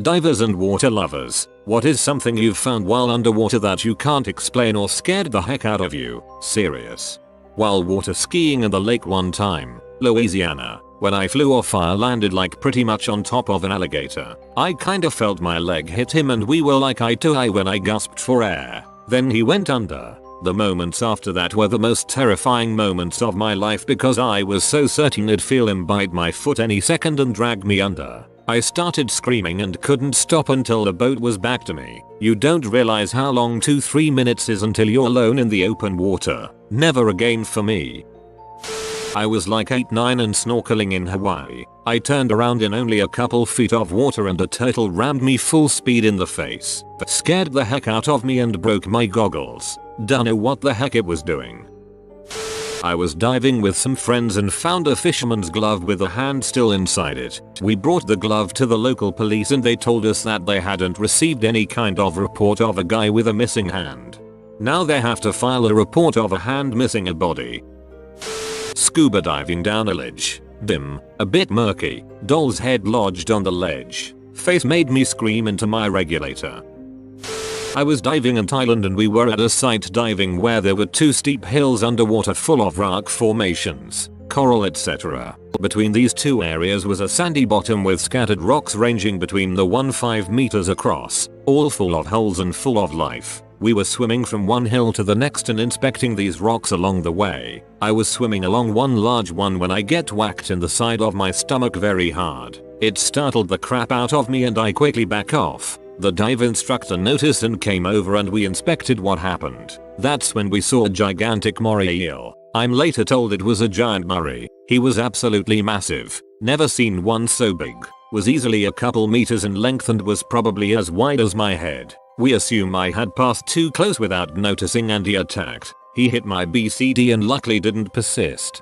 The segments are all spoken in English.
Divers and water lovers, what is something you've found while underwater that you can't explain or scared the heck out of you? Serious. While water skiing in the lake one time, Louisiana, when I flew off I landed like pretty much on top of an alligator. I kinda felt my leg hit him and we were like eye to eye when I gasped for air. Then he went under. The moments after that were the most terrifying moments of my life because I was so certain I'd feel him bite my foot any second and drag me under. I started screaming and couldn't stop until the boat was back to me. You don't realize how long 2-3 minutes is until you're alone in the open water. Never again for me. I was like 8-9 and snorkeling in Hawaii. I turned around in only a couple feet of water and a turtle rammed me full speed in the face. Scared the heck out of me and broke my goggles. Don't know what the heck it was doing. I was diving with some friends and found a fisherman's glove with a hand still inside it. We brought the glove to the local police and they told us that they hadn't received any kind of report of a guy with a missing hand. Now they have to file a report of a hand missing a body. Scuba diving down a ledge. Dim, a bit murky, doll's head lodged on the ledge. Face made me scream into my regulator. I was diving in Thailand and we were at a site diving where there were 2 steep hills underwater full of rock formations, coral etc. Between these 2 areas was a sandy bottom with scattered rocks ranging between the 1-5 meters across, all full of holes and full of life. We were swimming from one hill to the next and inspecting these rocks along the way. I was swimming along one large one when I get whacked in the side of my stomach very hard. It startled the crap out of me and I quickly back off. The dive instructor noticed and came over and we inspected what happened. That's when we saw a gigantic moray eel. I'm later told it was a giant moray. He was absolutely massive. Never seen one so big. Was easily a couple meters in length and was probably as wide as my head. We assume I had passed too close without noticing and he attacked. He hit my BCD and luckily didn't persist.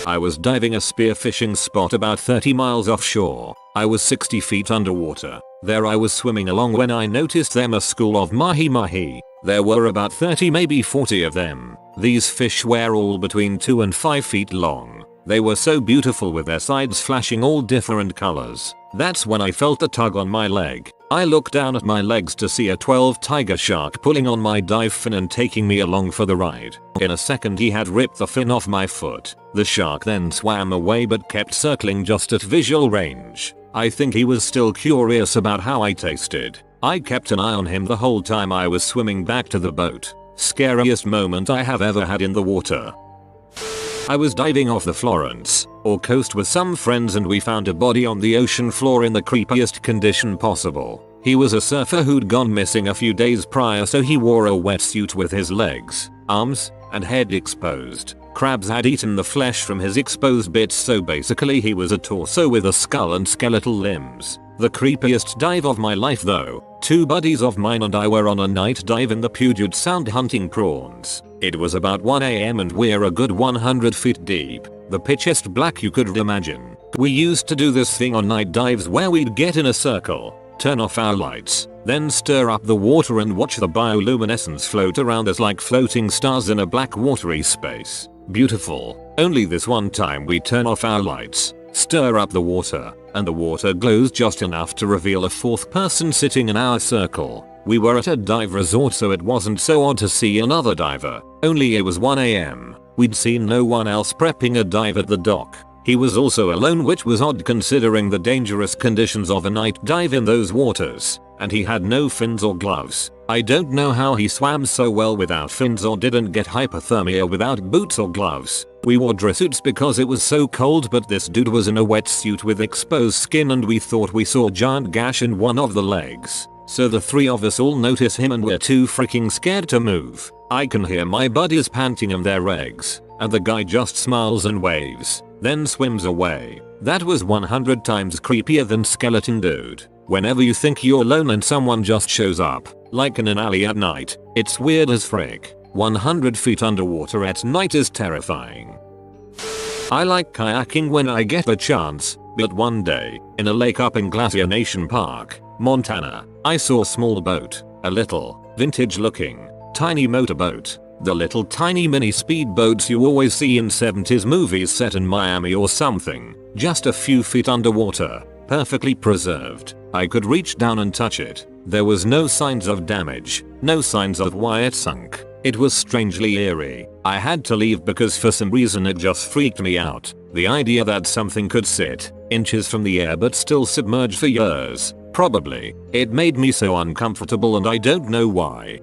I was diving a spearfishing spot about 30 miles offshore. I was 60 feet underwater. There I was swimming along when I noticed them a school of mahi-mahi. There were about 30 maybe 40 of them. These fish were all between 2 and 5 feet long. They were so beautiful with their sides flashing all different colors. That's when I felt a tug on my leg. I looked down at my legs to see a 12 tiger shark pulling on my dive fin and taking me along for the ride. In a second he had ripped the fin off my foot. The shark then swam away but kept circling just at visual range. I think he was still curious about how I tasted. I kept an eye on him the whole time I was swimming back to the boat. Scariest moment I have ever had in the water. I was diving off the Florence coast with some friends and we found a body on the ocean floor in the creepiest condition possible. He was a surfer who'd gone missing a few days prior, so he wore a wetsuit with his legs, arms, and head exposed. Crabs had eaten the flesh from his exposed bits, so basically he was a torso with a skull and skeletal limbs. The creepiest dive of my life though. 2 buddies of mine and I were on a night dive in the Puget Sound hunting prawns. It was about 1 AM and we're a good 100 feet deep. The pitchiest black you could imagine. We used to do this thing on night dives where we'd get in a circle, turn off our lights, then stir up the water and watch the bioluminescence float around us like floating stars in a black watery space. Beautiful. Only this one time we turn off our lights, stir up the water, and the water glows just enough to reveal a 4th person sitting in our circle. We were at a dive resort so it wasn't so odd to see another diver, only it was 1 AM. We'd seen no one else prepping a dive at the dock. He was also alone, which was odd considering the dangerous conditions of a night dive in those waters, and he had no fins or gloves. I don't know how he swam so well without fins or didn't get hypothermia without boots or gloves. We wore dress suits because it was so cold, but this dude was in a wetsuit with exposed skin and we thought we saw a giant gash in one of the legs. So the 3 of us all notice him and we're too freaking scared to move. I can hear my buddies panting in their legs, and the guy just smiles and waves, then swims away. That was 100 times creepier than skeleton dude. Whenever you think you're alone and someone just shows up, like in an alley at night, it's weird as frick. 100 feet underwater at night is terrifying. I like kayaking when I get the chance, but one day, in a lake up in Glacier Nation Park, Montana, I saw a small boat, a little, vintage looking, tiny motorboat. The little tiny mini speedboats you always see in 70s movies set in Miami or something, just a few feet underwater, perfectly preserved. I could reach down and touch it. There was no signs of damage, no signs of why it sunk. It was strangely eerie. I had to leave because for some reason it just freaked me out. The idea that something could sit inches from the air but still submerge for years. Probably. It made me so uncomfortable and I don't know why.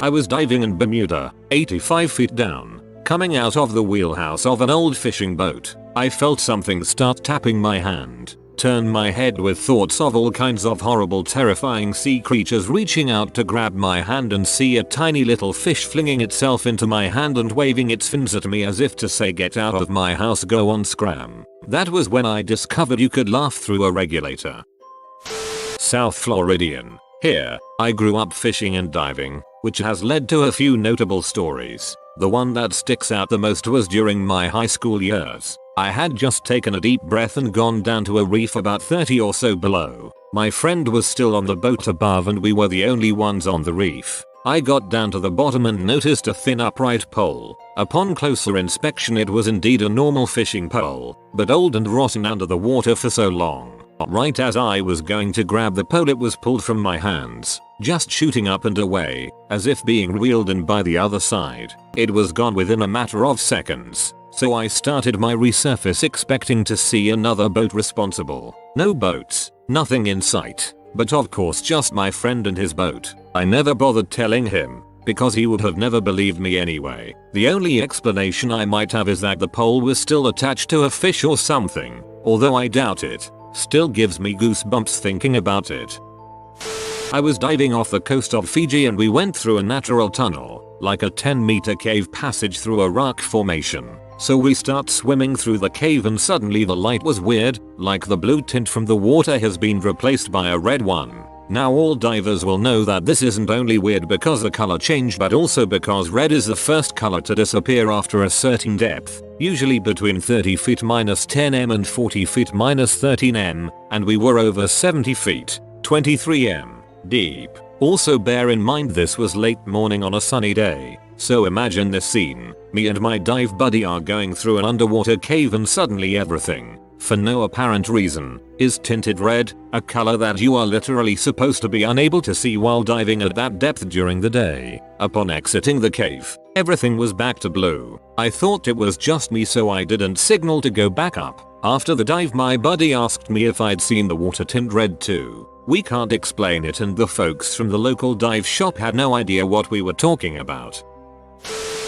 I was diving in Bermuda, 85 feet down. Coming out of the wheelhouse of an old fishing boat, I felt something start tapping my hand. Turned my head with thoughts of all kinds of horrible terrifying sea creatures reaching out to grab my hand and see a tiny little fish flinging itself into my hand and waving its fins at me as if to say get out of my house, go on scram. That was when I discovered you could laugh through a regulator. South Floridian. Here, I grew up fishing and diving, which has led to a few notable stories. The one that sticks out the most was during my high school years. I had just taken a deep breath and gone down to a reef about 30 or so below. My friend was still on the boat above and we were the only ones on the reef. I got down to the bottom and noticed a thin upright pole. Upon closer inspection it was indeed a normal fishing pole, but old and rotten under the water for so long. Right as I was going to grab the pole it was pulled from my hands, just shooting up and away, as if being reeled in by the other side. It was gone within a matter of seconds. So I started my resurface expecting to see another boat responsible. No boats, nothing in sight, but of course just my friend and his boat. I never bothered telling him, because he would have never believed me anyway. The only explanation I might have is that the pole was still attached to a fish or something, although I doubt it. Still gives me goosebumps thinking about it. I was diving off the coast of Fiji and we went through a natural tunnel, like a 10-meter cave passage through a rock formation. So we start swimming through the cave and suddenly the light was weird, like the blue tint from the water has been replaced by a red one. Now all divers will know that this isn't only weird because the color changed but also because red is the first color to disappear after a certain depth, usually between 30 feet -10 m and 40 feet -13 m, and we were over 70 feet, 23 m, deep. Also bear in mind this was late morning on a sunny day. So imagine this scene. Me and my dive buddy are going through an underwater cave and suddenly everything, for no apparent reason, is tinted red, a color that you are literally supposed to be unable to see while diving at that depth during the day. Upon exiting the cave, everything was back to blue. I thought it was just me so I didn't signal to go back up. After the dive my buddy asked me if I'd seen the water tint red too. We can't explain it and the folks from the local dive shop had no idea what we were talking about.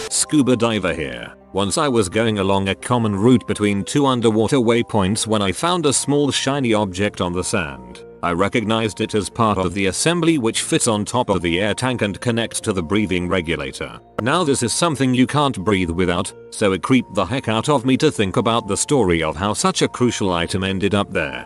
Scuba diver here. Once I was going along a common route between two underwater waypoints when I found a small shiny object on the sand. I recognized it as part of the assembly which fits on top of the air tank and connects to the breathing regulator. Now this is something you can't breathe without, so it creeped the heck out of me to think about the story of how such a crucial item ended up there.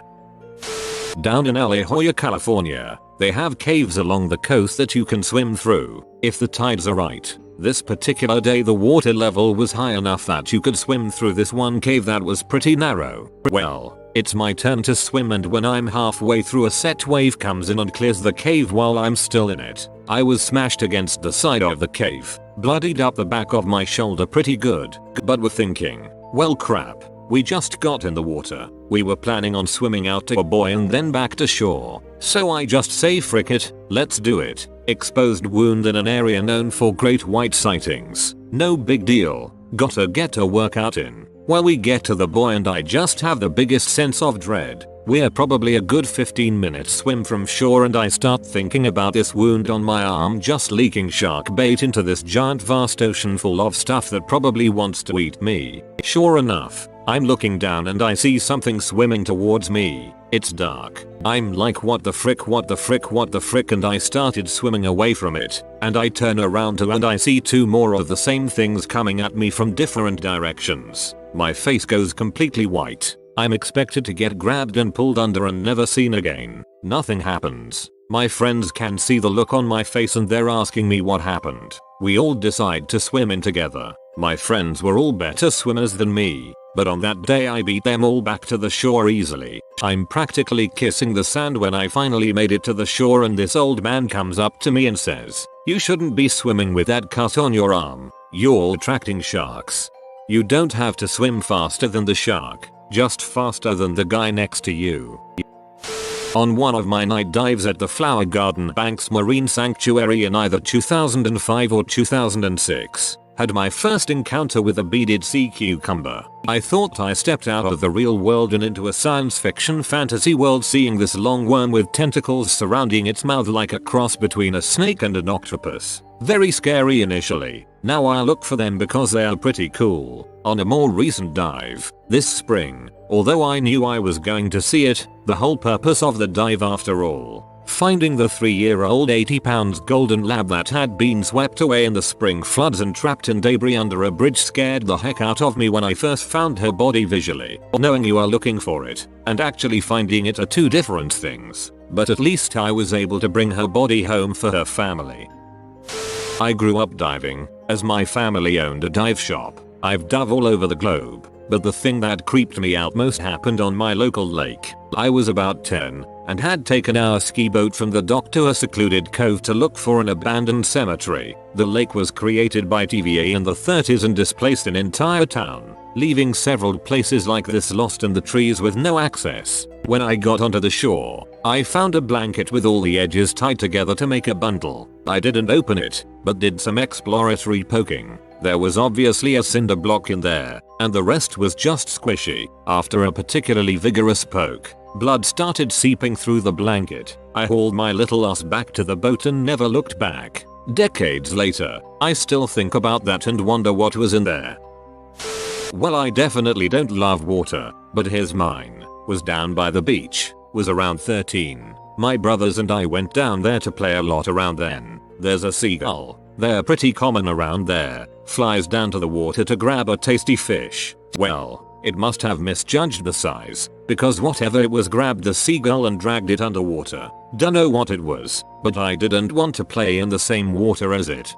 Down in La Jolla, California, they have caves along the coast that you can swim through, if the tides are right. This particular day the water level was high enough that you could swim through this one cave that was pretty narrow. Well, it's my turn to swim and when I'm halfway through a set wave comes in and clears the cave while I'm still in it. I was smashed against the side of the cave, bloodied up the back of my shoulder pretty good, but we're thinking, well crap, we just got in the water. We were planning on swimming out to a buoy and then back to shore. So I just say frick it, let's do it. Exposed wound in an area known for great white sightings. No big deal. Gotta get a workout in. Well, we get to the buoy and I just have the biggest sense of dread. We're probably a good 15-minute swim from shore and I start thinking about this wound on my arm just leaking shark bait into this giant vast ocean full of stuff that probably wants to eat me. Sure enough, I'm looking down and I see something swimming towards me. It's dark. I'm like what the frick, what the frick, what the frick, and I started swimming away from it. And I turn around and I see two more of the same things coming at me from different directions. My face goes completely white. I'm expected to get grabbed and pulled under and never seen again. Nothing happens. My friends can see the look on my face and they're asking me what happened. We all decide to swim in together. My friends were all better swimmers than me, but on that day I beat them all back to the shore easily. I'm practically kissing the sand when I finally made it to the shore and this old man comes up to me and says, "You shouldn't be swimming with that cut on your arm. You're attracting sharks. You don't have to swim faster than the shark, just faster than the guy next to you." On one of my night dives at the Flower Garden Banks Marine Sanctuary in either 2005 or 2006, had my first encounter with a beaded sea cucumber. I thought I stepped out of the real world and into a science fiction fantasy world, seeing this long worm with tentacles surrounding its mouth like a cross between a snake and an octopus. Very scary initially. Now I look for them because they are pretty cool. On a more recent dive, this spring, although I knew I was going to see it, the whole purpose of the dive after all, finding the 3-year-old 80 pounds golden lab that had been swept away in the spring floods and trapped in debris under a bridge, scared the heck out of me when I first found her body visually. Knowing you are looking for it and actually finding it are two different things, but at least I was able to bring her body home for her family. I grew up diving, as my family owned a dive shop. I've dove all over the globe, but the thing that creeped me out most happened on my local lake. I was about 10 and had taken our ski boat from the dock to a secluded cove to look for an abandoned cemetery. The lake was created by TVA in the 30s and displaced an entire town, leaving several places like this lost in the trees with no access. When I got onto the shore, I found a blanket with all the edges tied together to make a bundle. I didn't open it, but did some exploratory poking. There was obviously a cinder block in there, and the rest was just squishy. After a particularly vigorous poke, blood started seeping through the blanket. I hauled my little ass back to the boat and never looked back. Decades later, I still think about that and wonder what was in there. Well, I definitely don't love water, but here's mine. Was down by the beach. Was around 13. My brothers and I went down there to play a lot around then. There's a seagull. They're pretty common around there. Flies down to the water to grab a tasty fish. Well, it must have misjudged the size, because whatever it was grabbed the seagull and dragged it underwater. Dunno what it was, but I didn't want to play in the same water as it.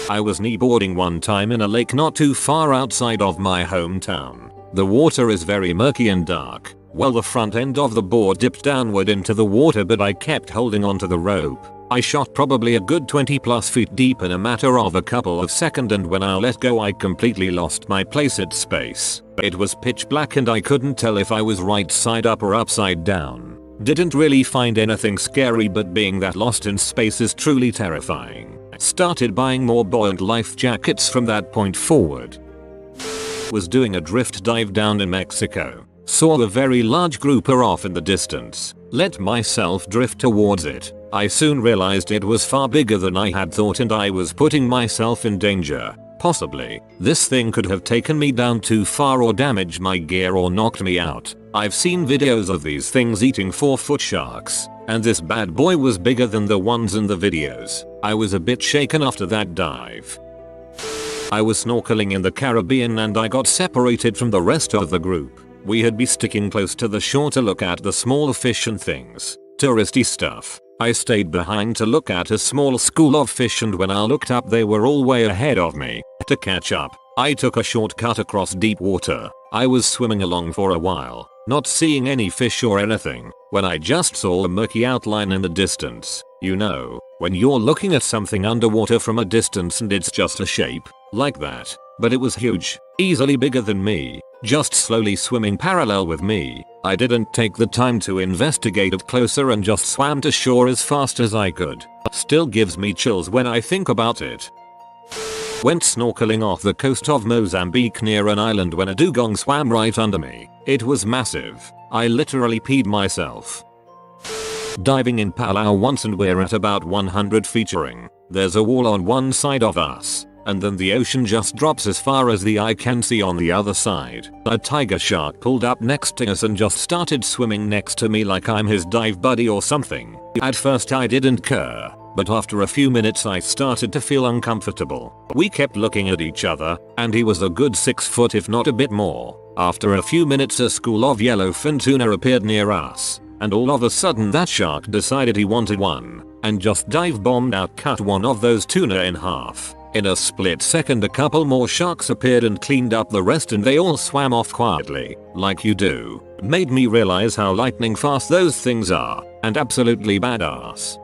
I was kneeboarding one time in a lake not too far outside of my hometown. The water is very murky and dark. Well, the front end of the board dipped downward into the water, but I kept holding onto the rope. I shot probably a good 20+ feet deep in a matter of a couple of seconds, and when I let go I completely lost my place at space. It was pitch black and I couldn't tell if I was right side up or upside down. Didn't really find anything scary, but being that lost in space is truly terrifying. Started buying more buoyant life jackets from that point forward. Was doing a drift dive down in Mexico. Saw a very large grouper off in the distance. Let myself drift towards it. I soon realized it was far bigger than I had thought and I was putting myself in danger. Possibly, this thing could have taken me down too far or damaged my gear or knocked me out. I've seen videos of these things eating 4-foot sharks, and this bad boy was bigger than the ones in the videos. I was a bit shaken after that dive. I was snorkeling in the Caribbean and I got separated from the rest of the group. We had been sticking close to the shore to look at the small fish and things, touristy stuff. I stayed behind to look at a small school of fish, and when I looked up they were all way ahead of me. To catch up, I took a shortcut across deep water. I was swimming along for a while, not seeing any fish or anything, when I just saw a murky outline in the distance. You know, when you're looking at something underwater from a distance and it's just a shape, like that. But it was huge, easily bigger than me, just slowly swimming parallel with me. I didn't take the time to investigate it closer and just swam to shore as fast as I could. Still gives me chills when I think about it. Went snorkeling off the coast of Mozambique near an island when a dugong swam right under me. It was massive. I literally peed myself. Diving in Palau once and we're at about 100 featuring. There's a wall on one side of us, and then the ocean just drops as far as the eye can see on the other side. A tiger shark pulled up next to us and just started swimming next to me like I'm his dive buddy or something. At first I didn't care, but after a few minutes I started to feel uncomfortable. We kept looking at each other, and he was a good 6 foot if not a bit more. After a few minutes a school of yellowfin tuna appeared near us, and all of a sudden that shark decided he wanted one, and just dive bombed out, cut one of those tuna in half. In a split second a couple more sharks appeared and cleaned up the rest, and they all swam off quietly, like you do. Made me realize how lightning fast those things are, and absolutely badass.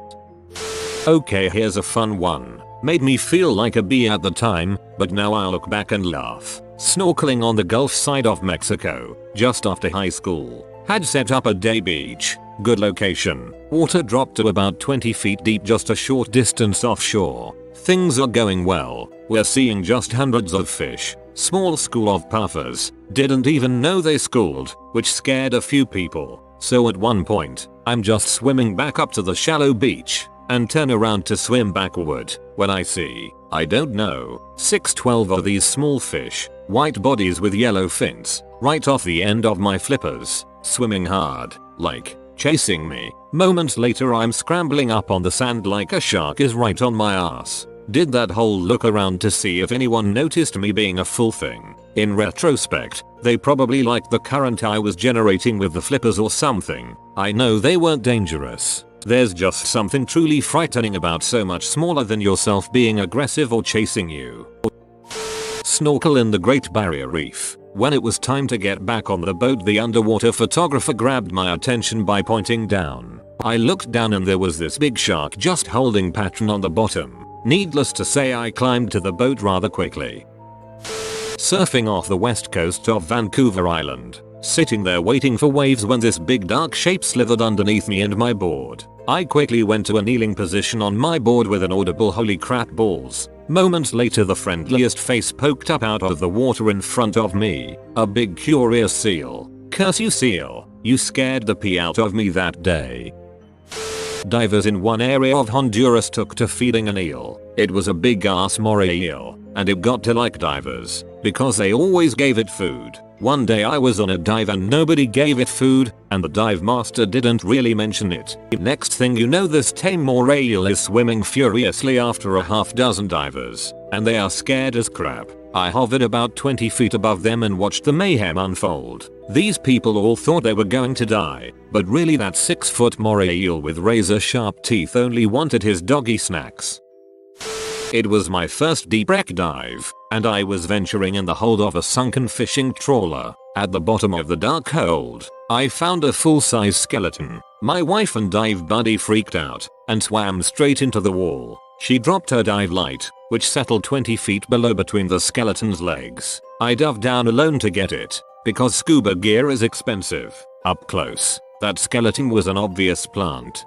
Okay, here's a fun one. Made me feel like a bee at the time, but now I look back and laugh. Snorkeling on the Gulf side of Mexico, just after high school. Had set up a day beach, Good location. Water dropped to about 20 feet deep just a short distance offshore. Things are going well. We're seeing just hundreds of fish. Small school of puffers. Didn't even know they schooled, which scared a few people. So at one point, I'm just swimming back up to the shallow beach and turn around to swim backward when I see, I don't know, 6-12 of these small fish, white bodies with yellow fins, right off the end of my flippers, swimming hard, like, chasing me. Moments later I'm scrambling up on the sand like a shark is right on my ass. Did that whole look around to see if anyone noticed me being a full thing. In retrospect, they probably liked the current I was generating with the flippers or something. I know they weren't dangerous. There's just something truly frightening about so much smaller than yourself being aggressive or chasing you. Snorkel in the Great Barrier Reef. When it was time to get back on the boat, the underwater photographer grabbed my attention by pointing down. I looked down and there was this big shark just holding pattern on the bottom. Needless to say, I climbed to the boat rather quickly. Surfing off the west coast of Vancouver Island. Sitting there waiting for waves when this big dark shape slithered underneath me and my board. I quickly went to a kneeling position on my board with an audible holy crap balls. Moments later the friendliest face poked up out of the water in front of me. A big curious seal. Curse you, seal. You scared the pee out of me that day. Divers in one area of Honduras took to feeding an eel. It was a big ass moray eel, and it got to like divers because they always gave it food. One day I was on a dive and nobody gave it food, and the dive master didn't really mention it. Next thing you know, this tame moray eel is swimming furiously after a half dozen divers, and they are scared as crap. I hovered about 20 feet above them and watched the mayhem unfold. These people all thought they were going to die, but really that 6-foot moray eel with razor sharp teeth only wanted his doggy snacks. It was my first deep wreck dive, and I was venturing in the hold of a sunken fishing trawler. At the bottom of the dark hold, I found a full-size skeleton. My wife and dive buddy freaked out and swam straight into the wall. She dropped her dive light, which settled 20 feet below between the skeleton's legs. I dove down alone to get it, because scuba gear is expensive. Up close, that skeleton was an obvious plant.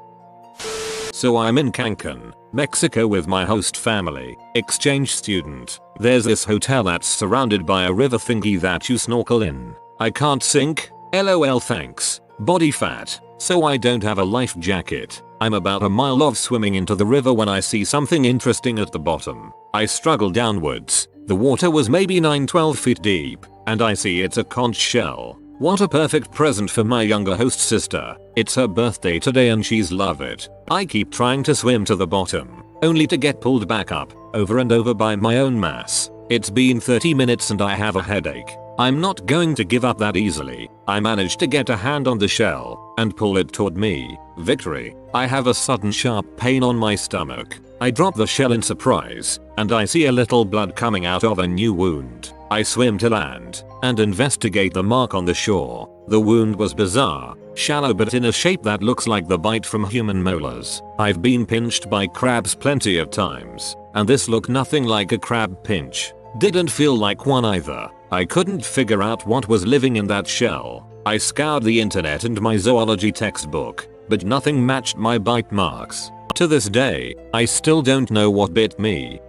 So I'm in Cancun, Mexico with my host family, exchange student. There's this hotel that's surrounded by a river thingy that you snorkel in. I can't sink, lol thanks, body fat, so I don't have a life jacket. I'm about a mile off swimming into the river when I see something interesting at the bottom. I struggle downwards. The water was maybe 9-12 feet deep, and I see it's a conch shell. What a perfect present for my younger host sister. It's her birthday today and she's love it. I keep trying to swim to the bottom, only to get pulled back up, over and over by my own mass. It's been 30 minutes and I have a headache. I'm not going to give up that easily. I managed to get a hand on the shell and pull it toward me. Victory. I have a sudden sharp pain on my stomach. I drop the shell in surprise, and I see a little blood coming out of a new wound. I swim to land and investigate the mark on the shore. The wound was bizarre, shallow but in a shape that looks like the bite from human molars. I've been pinched by crabs plenty of times, and this looked nothing like a crab pinch. Didn't feel like one either. I couldn't figure out what was living in that shell. I scoured the internet and my zoology textbook, but nothing matched my bite marks. To this day, I still don't know what bit me.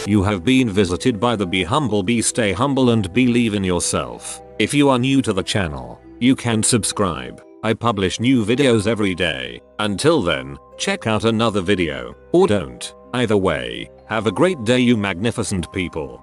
You have been visited by the Be Humble, Be Stay Humble and Believe in Yourself. If you are new to the channel, you can subscribe. I publish new videos every day. Until then, check out another video, or don't. Either way, have a great day you magnificent people.